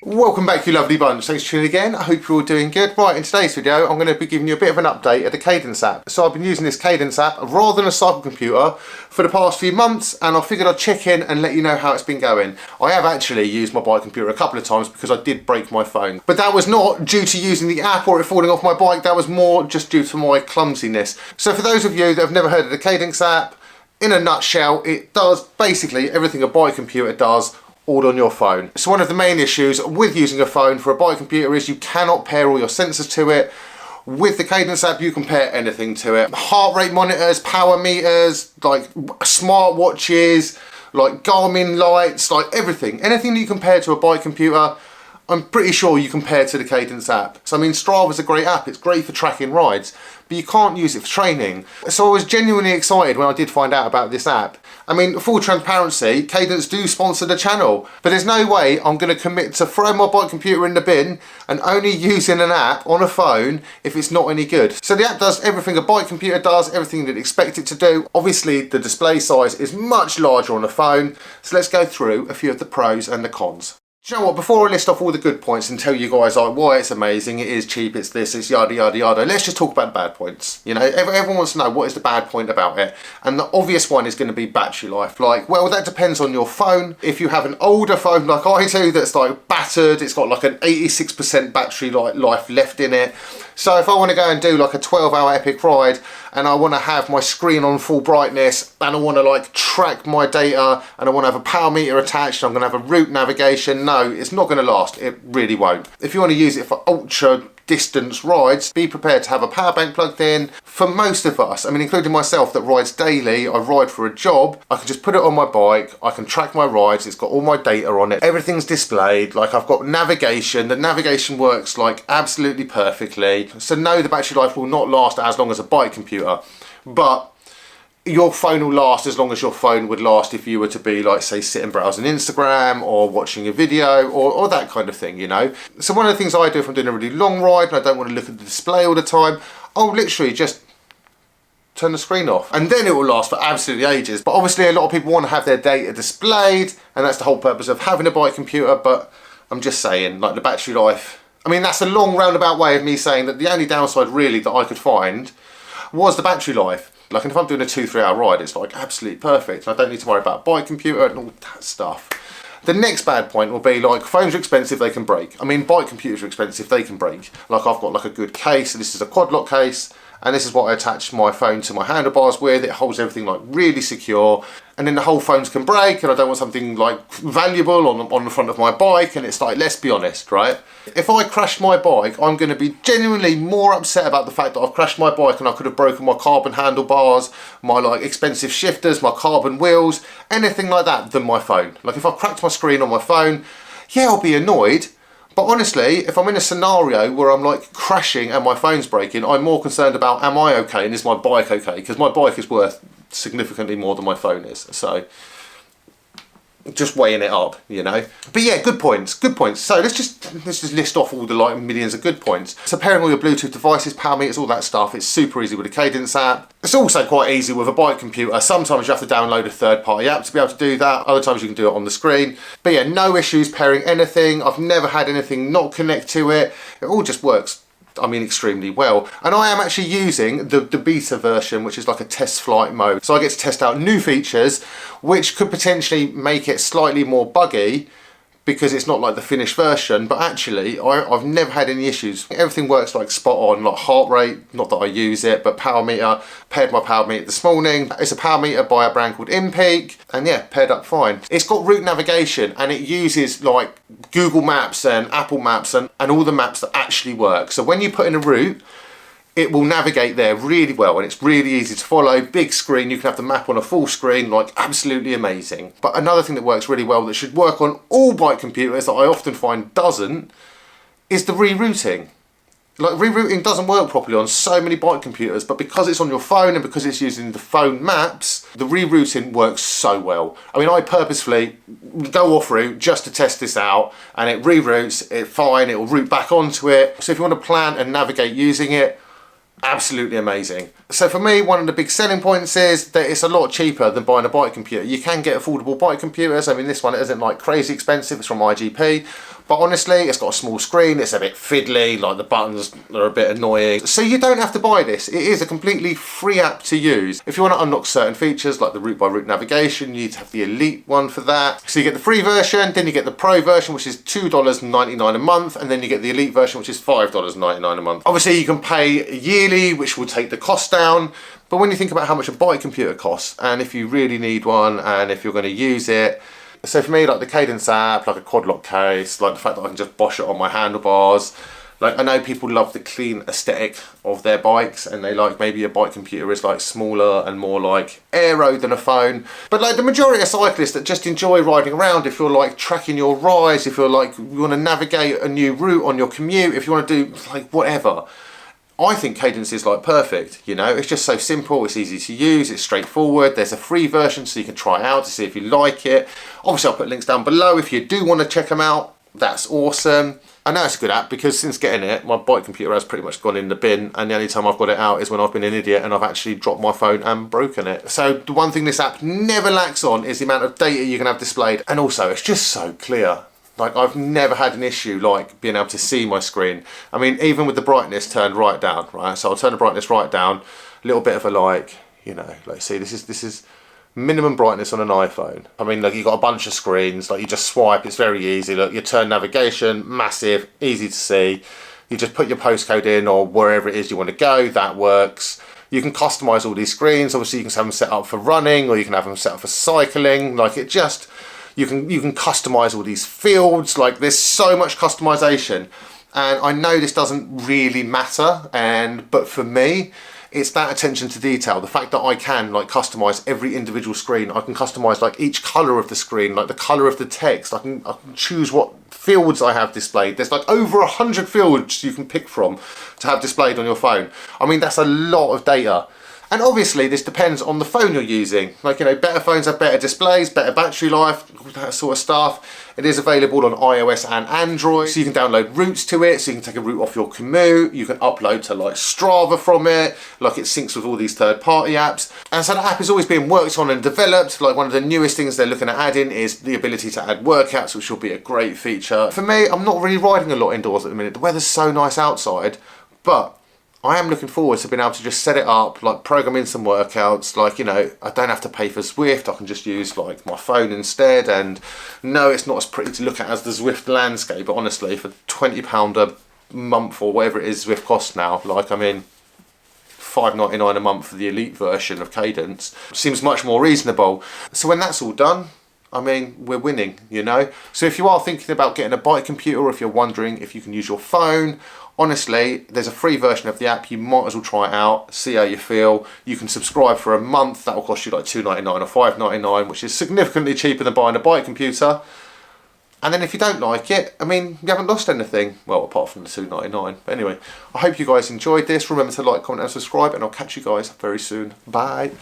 Welcome back, you lovely bunch. Thanks for tuning again. I hope you're all doing good. Right, in today's video, I'm going to be giving you a bit of an update of the Cadence app. So I've been using this Cadence app rather than a cycle computer for the past few months, and I figured I'd check in and let you know how it's been going. I have actually used my bike computer a couple of times because I did break my phone. But that was not due to using the app or it falling off my bike. That was more just due to my clumsiness. So for those of you that have never heard of the Cadence app, in a nutshell, it does basically everything a bike computer does, all on your phone. So one of the main issues with using a phone for a bike computer is you cannot pair all your sensors to it. With the Cadence app, you can pair anything to it. Heart rate monitors, power meters, like smart watches, like Garmin lights, like everything. Anything that you compare to a bike computer, I'm pretty sure you compare to the Cadence app. So I mean, Strava's a great app. It's great for tracking rides, but you can't use it for training. So I was genuinely excited when I did find out about this app. I mean, full transparency, Cadence do sponsor the channel, but there's no way I'm going to commit to throwing my bike computer in the bin and only using an app on a phone if it's not any good. So the app does everything a bike computer does, everything that you expect it to do. Obviously, the display size is much larger on a phone. So let's go through a few of the pros and the cons. Do you know what, before I list off all the good points and tell you guys like why it's amazing, it is cheap, it's this, it's yada yada yada, let's just talk about the bad points. You know, everyone wants to know what is the bad point about it, and the obvious one is going to be battery life. Like, well, that depends on your phone. If you have an older phone like I do that's like battered, it's got like an 86% battery life left in it. So if I want to go and do like a 12-hour epic ride and I want to have my screen on full brightness and I want to like track my data and I want to have a power meter attached and I'm going to have a route navigation, no, it's not going to last. It really won't. If you want to use it for ultra distance rides, be prepared to have a power bank plugged in. For most of us, I mean including myself that rides daily, I ride for a job, I can just put it on my bike, I can track my rides, it's got all my data on it, everything's displayed, like I've got navigation, the navigation works like absolutely perfectly. So no, the battery life will not last as long as a bike computer, but your phone will last as long as your phone would last if you were to be like, say, sitting browsing Instagram or watching a video or that kind of thing, you know. So one of the things I do if I'm doing a really long ride and I don't want to look at the display all the time, I'll literally just turn the screen off and then it will last for absolutely ages. But obviously a lot of people want to have their data displayed and that's the whole purpose of having a bike computer, but I'm just saying, like, the battery life, I mean, that's a long roundabout way of me saying that the only downside really that I could find was the battery life. Like, if I'm doing a 2-3 hour ride, it's like absolutely perfect. I don't need to worry about bike computer and all that stuff. The next bad point will be like, phones are expensive, they can break. I mean, bike computers are expensive, they can break. Like, I've got like a good case, this is a quad lock case, and this is what I attach my phone to my handlebars with. It holds everything like really secure, and then the whole phones can break, and I don't want something like valuable on the front of my bike, and it's like, let's be honest, right? If I crash my bike, I'm going to be genuinely more upset about the fact that I've crashed my bike and I could have broken my carbon handlebars, my like expensive shifters, my carbon wheels, anything like that than my phone. Like, if I cracked my screen on my phone, yeah, I'll be annoyed. But honestly, if I'm in a scenario where I'm like crashing and my phone's breaking, I'm more concerned about, am I okay and is my bike okay? Because my bike is worth significantly more than my phone is. So just weighing it up, you know. But yeah, good points, good points. So let's just list off all the like millions of good points. So pairing all your Bluetooth devices, power meters, all that stuff, it's super easy with the Cadence app. It's also quite easy with a bike computer. Sometimes you have to download a third-party app to be able to do that. Other times you can do it on the screen. But yeah, no issues pairing anything. I've never had anything not connect to it. It all just works, I mean, extremely well. And I am actually using the beta version, which is like a test flight mode. So I get to test out new features, which could potentially make it slightly more buggy because it's not like the finished version, but actually I've never had any issues. Everything works like spot on, like heart rate, not that I use it, but power meter, paired my power meter this morning. It's a power meter by a brand called InPeak, and yeah, paired up fine. It's got route navigation and it uses like Google Maps and Apple Maps and all the maps that actually work. So when you put in a route, it will navigate there really well and it's really easy to follow. Big screen, you can have the map on a full screen, like absolutely amazing. But another thing that works really well that should work on all bike computers that I often find doesn't is the rerouting. Like, rerouting doesn't work properly on so many bike computers, but because it's on your phone and because it's using the phone maps, the rerouting works so well. I mean, I purposefully go off route just to test this out and it reroutes it fine, it will route back onto it. So if you want to plan and navigate using it, absolutely amazing. So for me, one of the big selling points is that it's a lot cheaper than buying a bike computer. You can get affordable bike computers. I mean, this one isn't like crazy expensive. It's from IGP. But honestly, it's got a small screen. It's a bit fiddly, like the buttons are a bit annoying. So you don't have to buy this. It is a completely free app to use. If you want to unlock certain features like the route by route navigation, you need to have the elite one for that. So you get the free version, then you get the pro version, which is $2.99 a month, and then you get the elite version, which is $5.99 a month. Obviously, you can pay yearly, which will take the cost down. But when you think about how much a bike computer costs, and if you really need one, and if you're going to use it, so for me, like the Cadence app, like a quad lock case, like the fact that I can just bosh it on my handlebars. Like, I know people love the clean aesthetic of their bikes, and they like maybe a bike computer is like smaller and more like aero than a phone. But like the majority of cyclists that just enjoy riding around, if you're like tracking your rides, if you're like, you want to navigate a new route on your commute, if you want to do like whatever, I think Cadence is like perfect, you know. It's just so simple, it's easy to use, it's straightforward. There's a free version so you can try it out to see if you like it. Obviously I'll put links down below if you do want to check them out. That's awesome. I know it's a good app because since getting it, my bike computer has pretty much gone in the bin, and the only time I've got it out is when I've been an idiot and I've actually dropped my phone and broken it. So the one thing this app never lacks on is the amount of data you can have displayed, and also it's just so clear. Like, I've never had an issue like being able to see my screen. I mean, even with the brightness turned right down, right? So I'll turn the brightness right down, a little bit of a like, you know, like see, this is minimum brightness on an iPhone. I mean, like, you've got a bunch of screens, like you just swipe, it's very easy. Look, you turn navigation, massive, easy to see. You just put your postcode in or wherever it is you want to go, that works. You can customize all these screens. Obviously you can have them set up for running, or you can have them set up for cycling. Like, it just, you can customize all these fields. Like, there's so much customization, and I know this doesn't really matter, but for me, it's that attention to detail. The fact that I can like customize every individual screen. I can customize like each color of the screen, like the color of the text. I can choose what fields I have displayed. There's like over 100 fields you can pick from to have displayed on your phone. I mean, that's a lot of data. And obviously this depends on the phone you're using. Like, you know, better phones have better displays, better battery life, that sort of stuff. It is available on iOS and Android. So you can download routes to it, so you can take a route off your commute. You can upload to like Strava from it. Like, it syncs with all these third-party apps. And so the app is always being worked on and developed. Like, one of the newest things they're looking at adding is the ability to add workouts, which will be a great feature. For me, I'm not really riding a lot indoors at the minute. The weather's so nice outside, but I am looking forward to being able to just set it up, like program in some workouts. Like, you know, I don't have to pay for Zwift. I can just use like my phone instead. And no, it's not as pretty to look at as the Zwift landscape, but honestly, for £20 a month or whatever it is Zwift costs now, like, I mean, $5.99 a month for the elite version of Cadence seems much more reasonable. So when that's all done, I mean, we're winning, you know. So if you are thinking about getting a bike computer, or if you're wondering if you can use your phone, honestly, there's a free version of the app. You might as well try it out, see how you feel. You can subscribe for a month. That will cost you like $2.99 or $5.99, which is significantly cheaper than buying a bike computer. And then if you don't like it, I mean, you haven't lost anything. Well, apart from the $2.99. But anyway, I hope you guys enjoyed this. Remember to like, comment and subscribe, and I'll catch you guys very soon. Bye.